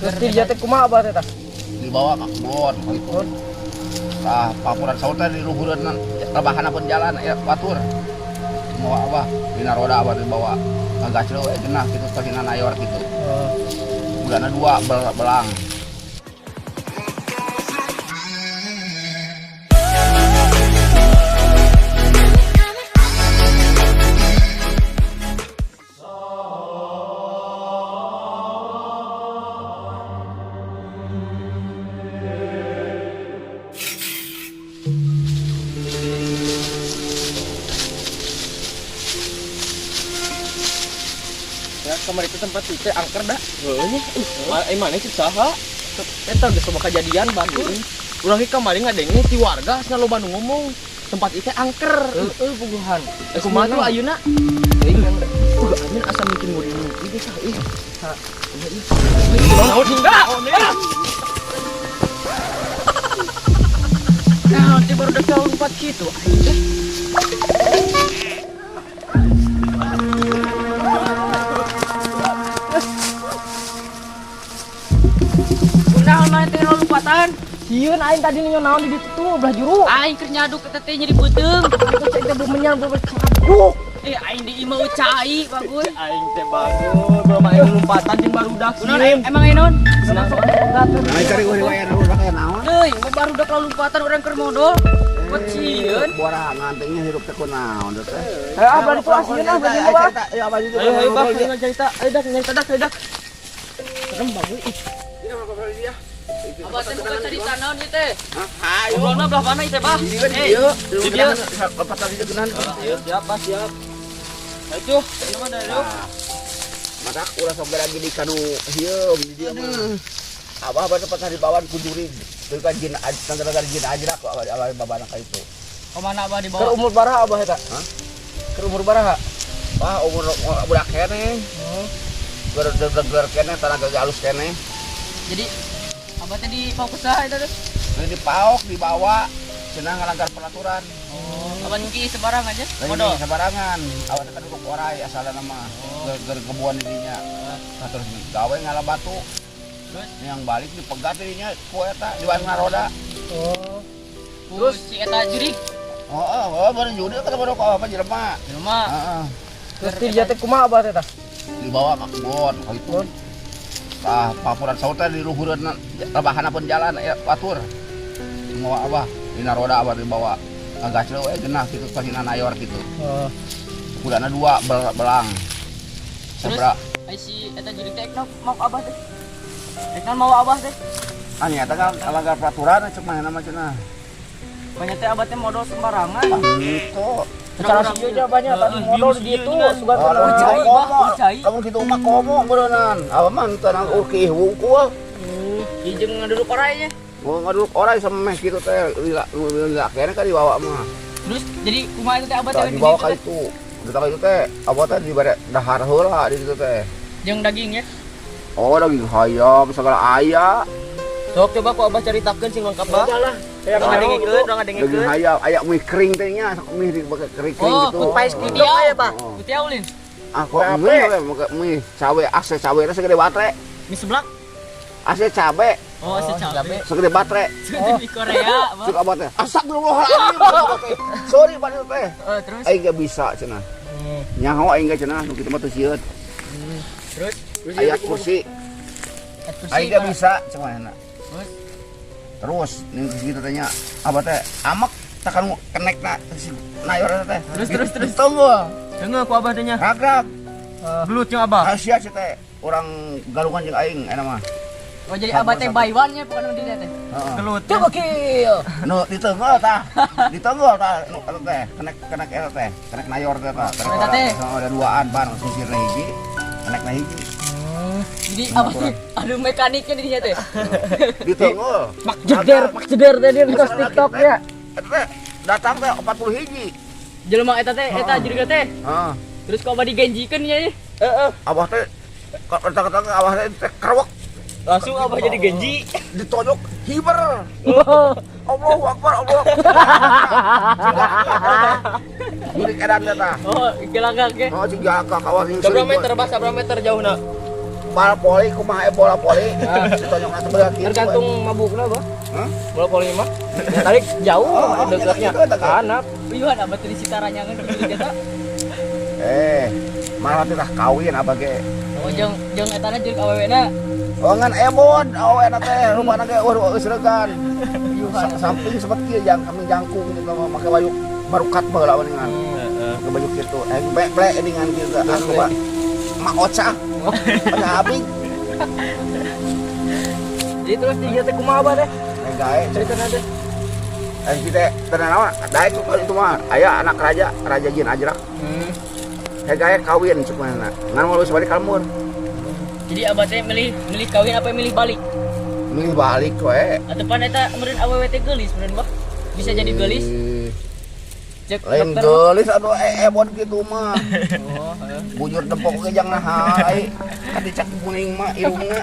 Terus di jatuh kumaha abah teh tah? Dibawa ke kebun gitu. Tah papuran saur teh di luhureun rebahan pun jalan ya batur. Mau abah dina roda abah dibawa ngagacreu we genah kitu teh hina nayor kitu. Bulanna 2 belang. Ya kamar itu tempat itu angker dah. Heuh mana sih saha? Eta geus loba kejadian bagus. Urang ge kamari ngadenge ti warga asna loba nu ngomong. Tempat itu angker. Heeh puguhan. Kumaha tuh ayeuna? Teuing kan. Amin asa mungkin murid ieu tah ih. Naon hingga? Nah, nanti baru udah tahun 4 gitu. Kunaon nanti lompatan? Sieun aing tadi nanya naon di ditu belah juru. Aing keur nyaduk eta teh nya di beuteung. Cek teh menyang bercabuk. Aing di imah ucai bagus. Aing teh bagus, belum aing lompatan jeung barudak Kunaon emang aing naon? Senang soalnya Ai cari riwayat udah kayak naon. Deui, barudak lompatan orang keur modal. Pecieun. Borahan nantinya hirup teh kunaon teh. abah di kelas sieun ah baju abah. Ya abah itu. Ayo bang, cerita. Ayo dak, nyarita dak. Serem banget. Abah teh bukan cerita naon ieu teh. Ayo. Ngobrolna belah mana ieu teh, Bah? Di dieu. Di dieu. Lepas tadi geunan. Siap, Pak, siap. Ayo, ini mah dari lu. Matak ulah sok lagi di kanu hieu di dieu mah. Abah tempat hari bawan kunjuri. Teu kan jin tangga jin ajrak kok abah babana ka itu. Ka mana Abah Keur dibawa? umur baraha abah eta? Hah? Keur umur baraha? Wah umur budak keneh. Ger keneh tanaga halus keneh. Jadi Abah teh di fokus saha eta teh? Ini dipaok dibawa cenah ngalanggar peraturan. Abah nyengki sebarang aja. Lain Modal. sembarangan. Awak teh duduk orai asalna mah. Ger kebuan didinya. Terus gawe ngalah batu. Terus Yang balik dipegat dirinya ku eta di warna roda. terus si eta jurig Bareng judi kan baru kau apa jelema. di rumah. Heeh. Terus di jatuh kumaha abah teh tah? Dibawa ke kebun gitu. Tah papuran saur teh di luhureun rebahan pun jalan ya batur. Mau abah dina roda abah dibawa ngagacreu we genah kitu teh hina nayor kitu. Bulanna 2 belang. Sabra Ai si eta jurig teh ekna mau Abah teh. Ekna mau Abah teh. anya eta kan ngalanggar peraturan cek mah nama cenah. Banyak teh abah teh modal sembarangan. Gitu. Cara sieun aja banyak tadi modal di ditu sugan Oh, Ucai, komo. Bah, ucai. Kamu kitu mah komo beuneunan. Abah mah teu nang urki wungkul. Jeung ngaduduk orangnya. Mau ngaduk orang sama meh gitu teh lila kene kan dibawa mah. Terus jadi kumaha itu teh Abah teh Tah dibawa ka itu. Dibawa itu teh abah teh dibere dahar heula di situ teh. jeung dagingnya. Oh daging hayam segala aya. Sok coba ku Abah caritakeun sing lengkap, Bah. Kayak Urang ngadengikeun, urang Daging ngadengikeun. hayam aya mie kering teh nya mie dibake kering Oh, gitu. food pais Putiau ya, Bah. Oh. Putiau ulin. Ah kok mie cabe ase cabe teh segede batre. Mie seblak. Ase cabe Oh, asa cabe. segede batre. Di Korea, Abah. Cuk abah teh. Astagfirullahaladzim. Sorry Pak teh. Terus Aing gak bisa cenah. Nyaho aing gak cenah nu kitu mah teu sieun. terus Aya kursi. Aing gak bisa cenah. Terus nih gitu tanya abah teh amak takan kenek si nayor teh. Terus. Tunggu. Deungeu ku Abah teh nya. Ragrag. Gelut jeung Abah. Asia teh orang galungan jeung aing eta mah. oh jadi Abah teh baywannya bukan di dia teh. Heeh. Gelut. coba kieu. Nu diteunggel tah. Diteunggel tah nu eta teh kenek eta teh. Kenek nayor teh tah. Eta teh. Ada duaan bareng sisirna hiji. Kenekna hiji. Jadi Abah teh adu mekaniknya di dia teh. Diteunggel. Mak jeder teh dia di TikTok ya. Eta teh datang teh 40 hiji. Jelema eta teh eta jurig teh. Heeh. Terus kok Abah digenjikeun nya. Abah teh kata-kata abah teh kerwek Langsung Abah jadi genji. ditojok hiber. Allahu Akbar, Allahu Akbar. Mudik edan teh tah. Oh, gelagak ge. Oh, ciga ka kawas yang Sabra meter Bah, sabra meter jauhna? bal poli kumaha bola poli. Ditonyokna teh berat kitu. Tergantung mabukna, Bah. Hah? Bola poli mah. Ya tarik jauh dekatnya. Anak. Iya, ada betul si taranyangan gitu eta. Malah teh kawin apa ge. Oh, jeung etana jeung awewena. Oh ngan ebon awena teh rupana ge geus reugan. Samping seperti kieu jang kami jangkung gitu make baju barukat baheula mendingan. Make baju kitu. Ble dengan kitu aku mah mak ocak. Pada abing. Jadi terus dia teh kumaha Bah teh? Gae Ceritana teh. kita ternawan da itu mah aya anak raja jin ajrak. Gae kawin sebenarnya. Ngan mau sebalik kalmur. Jadi abah teh milih kawin apa milih balik? Milih balik we. Atapan eta meureun awewe teh geulis meureun Bah. Bisa jadi geulis. Cek Lain dokter. geulis atuh ebon kitu mah. Oh, Bujur dempok ge jang naha ai. Kan dicak kuning mah irungna.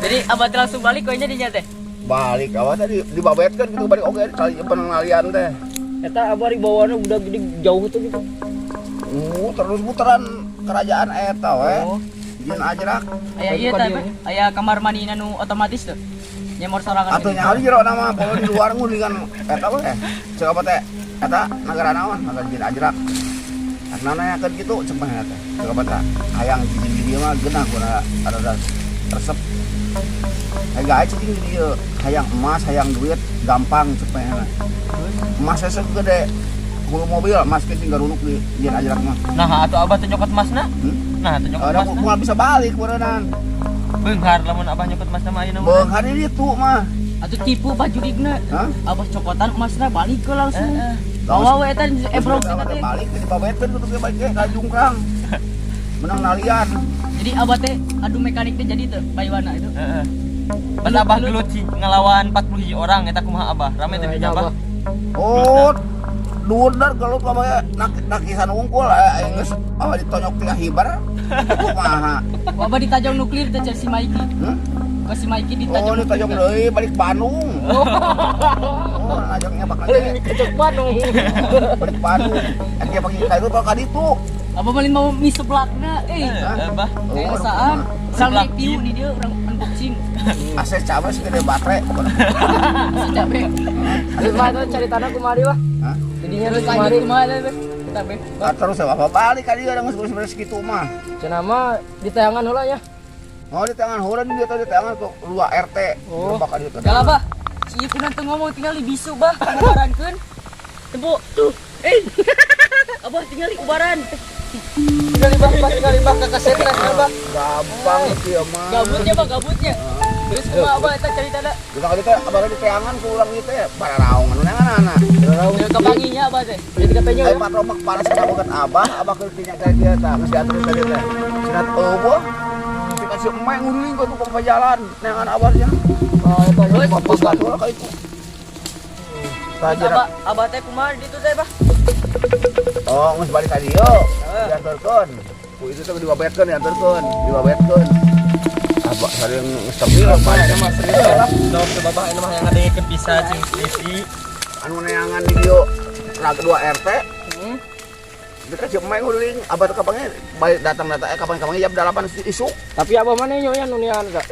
Jadi abah teh langsung balik koinnya dinya teh. Balik awak tadi dibabetkeun gitu balik oge kali penalian teh. Eta abah dibawana udah gede jauh tuh gitu. Terus putaran kerajaan eta we. Oh. Jin ajrak. Aya ieu teh aya kamar mandi nu otomatis tuh. Nyemor sorangan. Atuh nyaho di jero nama polo di luar ngulingan eta we. Ceuk apa teh? Eta nagara naon? Nagara Jin ajrak. Karena nanyakeun kitu ceuk mah eta. Ceuk apa teh? Hayang di dieu mah geunah kuna ada resep. Gae cing di dieu hayang emas, hayang duit gampang ceuk mah. Emas segede hulu mobil, emas ke tinggal runuk di Jin ajrak mah. Nah, atuh abah teh nyokot masna. Nah, teh nyokot Ada masna. moal bisa balik beureunan. Beunghar lamun abah nyokot masna mah ayeuna mah. Beunghar di ditu mah. Atuh tipu baju digna. Hah? Abah cokotan emasna balik ke langsung. Bawa we eta ebrok eta teh. Balik di pabetkeun kudu ge balik ka jungkrang. Menang nalian. Jadi abah teh adu mekanik teh jadi teh baywana itu. Heeh. Pas abah gelut sih ngelawan 41 orang eta kumaha abah? Rame teh nya abah. Oh, duudar kalau pamaya nakisan unggul geus ditonyok tengah hibar. Kumaha? Abah ditajong nuklir teh si Maiki. Ke si Maiki Oh, ditajong. ditajong deui balik Bandung. Oh, najongnya bakal Ini kecek Bandung. balik Bandung. Dia pakai kayu kalau ka ditu. Abah malin mau mie seblakna. Abah. Kayak saan. Sang tiu di dia orang unboxing. Ase cabe segede baterai. Si cabe. Di mana ceritana kumaha Bah? Hah? Jadinya Terus kemari. lanjut kumaha teh? Cabe. Terus apa balik ka dieu geus beres kitu mah. Cenah mah di tayangan heula ya. Oh, di tangan hulan dia tadi tangan ke luar RT. Oh. Bakal dia tadi. Gala bah. Si ieu kunaon teu ngomong tinggal di bisu bah ngabarankeun. Tempo tuh. Abah tinggal di ubaran. Tinggal Bah ke kaset Bah. Gampang ieu mah. Gabutnya bah gabutnya. Terus kumaha abah eta caritana? Kita kali teh abah di teangan ku urang ieu teh bararaongan neangan. Teu kebanginya abah teh. Jadi katanya Ai ya. patromak paras ka bogat abah keur tinya ka dia tah geus diatur tadi teh. Cenah eueuh. Tika si emang nguling ka tukang jalan neangan abahnya. Oh, eta Terus Bapak batur ka itu. abah teh kumaha di ditu teh bah? Oh, geus balik ka dieu. Dianturkeun. Ku itu teh dibabetkeun dianturkeun. Abah saling stabil balik. Mah serius lah. Dok ke babah ini mah yang ngadengkeun pisah jeung isi. Anu neangan di dieu raga 2 RT. Dekat si emang nguling abah teh kapange balik datang kapan jam 8 isuk. Tapi abah mana nyoyan nu nian enggak?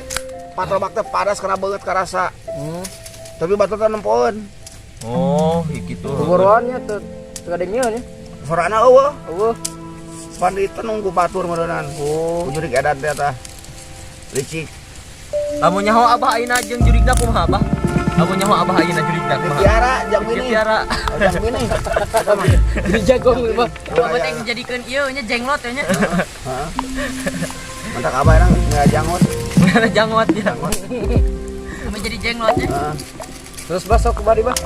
Patromak teh padas karena banget karasa. Tapi batur teh nempoeun. Oh, gitu. Kuburuannya teu kadengnya nya. Sorana eueuh. Eueuh. Pandi teh nunggu batur meureunnan. Oh, jurig edan teh tah. Licik. Lamun nyaho abah ayeuna jeung jurigna kumaha abah? Lamun nyaho abah ayeuna jurigna kumaha? Dipiara jang bini. Dipiara. Jang bini. Eta mah. Jadi jago Bah. Abah teh dijadikeun ieu nya jenglot teh nya. Heeh. Mantak abah nang ngajangot. Ada jangot ya. Abah jadi jenglot nya. Heeh. Terus Bah sok kembali Bah.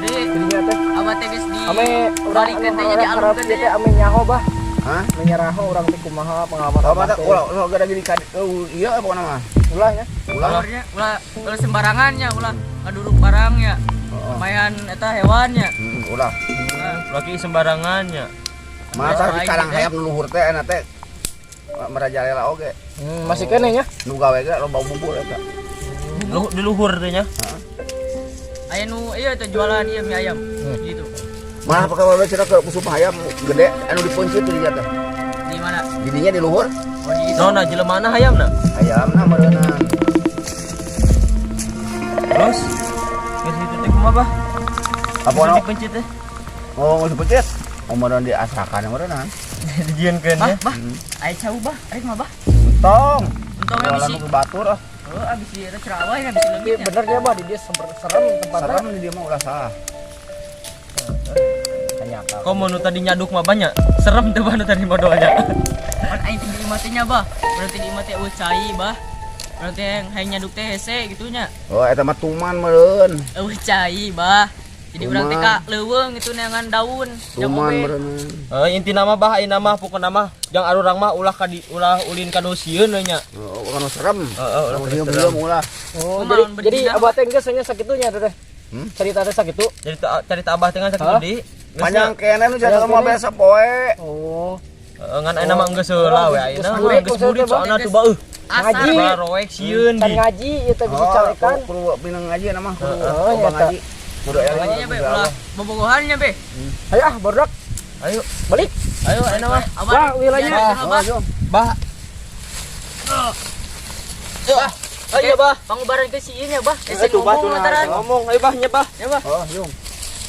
Jadi Jadinya teh abah teh geus di ame urang balikeun teh nya dialungkeun teh. teh ame nyaho Bah. Hah? Menyeraho urang teh kumaha pengalaman Oh, abah mata teh. ulah gada gini kan. Iya apa nama? Ulah nya. Ularnya ulah sembarangannya ulah ngaduruk barangnya. Lumayan eta hewannya. Ulah. Lagi sembarangannya. Masa di karang hayam leluhur teh enak teh merajalela oge. Masih kene nya. Nu gawe ge loba bubur eta. Di luhur teh nya. Aya nu ieu teh jualan ieu mie ayam. Gitu. Malah pakai wae cenah ke musuh hayam gede anu dipencit di jata. Di mana? Didinya di luhur. Oh di itu. Nona jelemana hayamna. Ayamna meureunang. Terus geus itu teh kumaha bah? Apa ono? Pencet teh. Oh, geus pencet. Umurna diasakan meureunang. Dijieunkeun Bah, ya. bah. Ayo cau bah, ayo mah bah. Tong. Entong ya Jualan bisi. ke batur ah. Oh, abis itu cerawai ya bisi Iya leungit. bener dia bah di dia serem tempatnya. Serem di dia mah ulah salah. Ternyata. Komo nu tadi nyaduk mah banyak. Serem teh bah nu tadi modalnya. Kan aing teh di matinya bah. Berarti di mati eueuh cai bah. Berarti yang hayang nyaduk teh hese gitunya. Oh, eta mah tuman meureun. Eueuh cai bah. Jadi urang teh Tuman. ka leuweung itu neangan daun. Jang Tuman obe. meureun. Inti nama bah ayeuna mah pokona mah jang arurang mah ulah ulin ka nu sieun we nya. Oh, kana serem. Ulah Oh, serem. belum ulah. Oh, Kumaha jadi berdina, abah teh geus nya sakitunya teh. Hmm? Cerita teh sakitu. Cerita abah teh ngan sakit Hah? di. Panjang kene nu Panjang jatuh mah kene. biasa poe. Oh. Ngan ayeuna mah geus heula we ayeuna Geus mah murid geus maksudnya, murid Bang. soalna tuh beuh. Asar. Ngaji. Bah roek sieun Kan di. ngaji ieu teh bisa Oh, calekan. kudu pinang ngaji nama. Kudu Oh, coba nyata. ngaji. Kudu Ngajinya be ulah bobogohannya be. Ayo ah barudak Ayo, balik. ayo ayeuna mah. Wah, wilanya. Bah. Bah. Ayo bah. Pangubaran ke si ieu nya bah. Ese Tuh bah ngomong tuna lantaran. ngomong. Ayo bah nya bah. Ya bah. Oh, yung.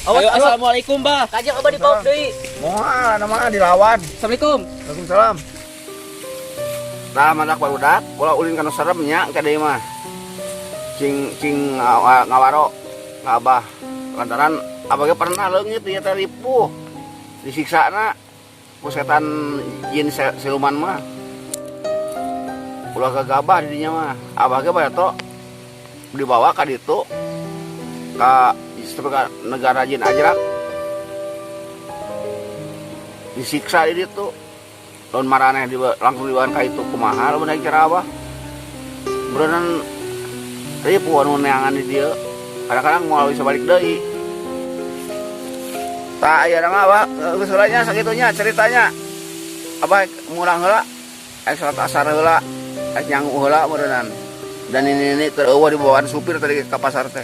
Ayo assalamualaikum bah. Kajang abah dipauk deui. Moal nama dilawan. Assalamualaikum. Waalaikumsalam. Tah madak barudak, ulah ulin kana serem nya ka deui mah. Cing ngawaro ngabah. Lantaran abah ge pernah leungit ieu teh ripuh. Disiksana ku setan jin siluman mah. Ulah gagabah di dinya mah. Abah ge baya to dibawa ka ditu ka negara jin ajrak. Disiksa di ditu. Lawan maraneh langsung dibawa ka itu kumaha lamun aing cara abah. Berenang ripuh anu neangan di dieu. Kadang-kadang moal bisa balik deui. Tak aya nama abah, geus heula nya sakitunya ceritanya. Abah murang heula. Aya salat asar heula. Aya nyangu heula meureunnan. Dan ini keur eueuh dibawaan supir tadi ka pasar teh.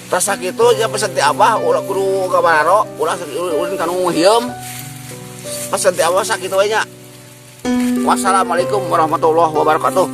Tas sakitu nya pesen ti abah ulah kudu ka Bararo, ulah ulin kanu hieum. Pesen ti abah sakitu we nya. Wassalamualaikum warahmatullahi wabarakatuh.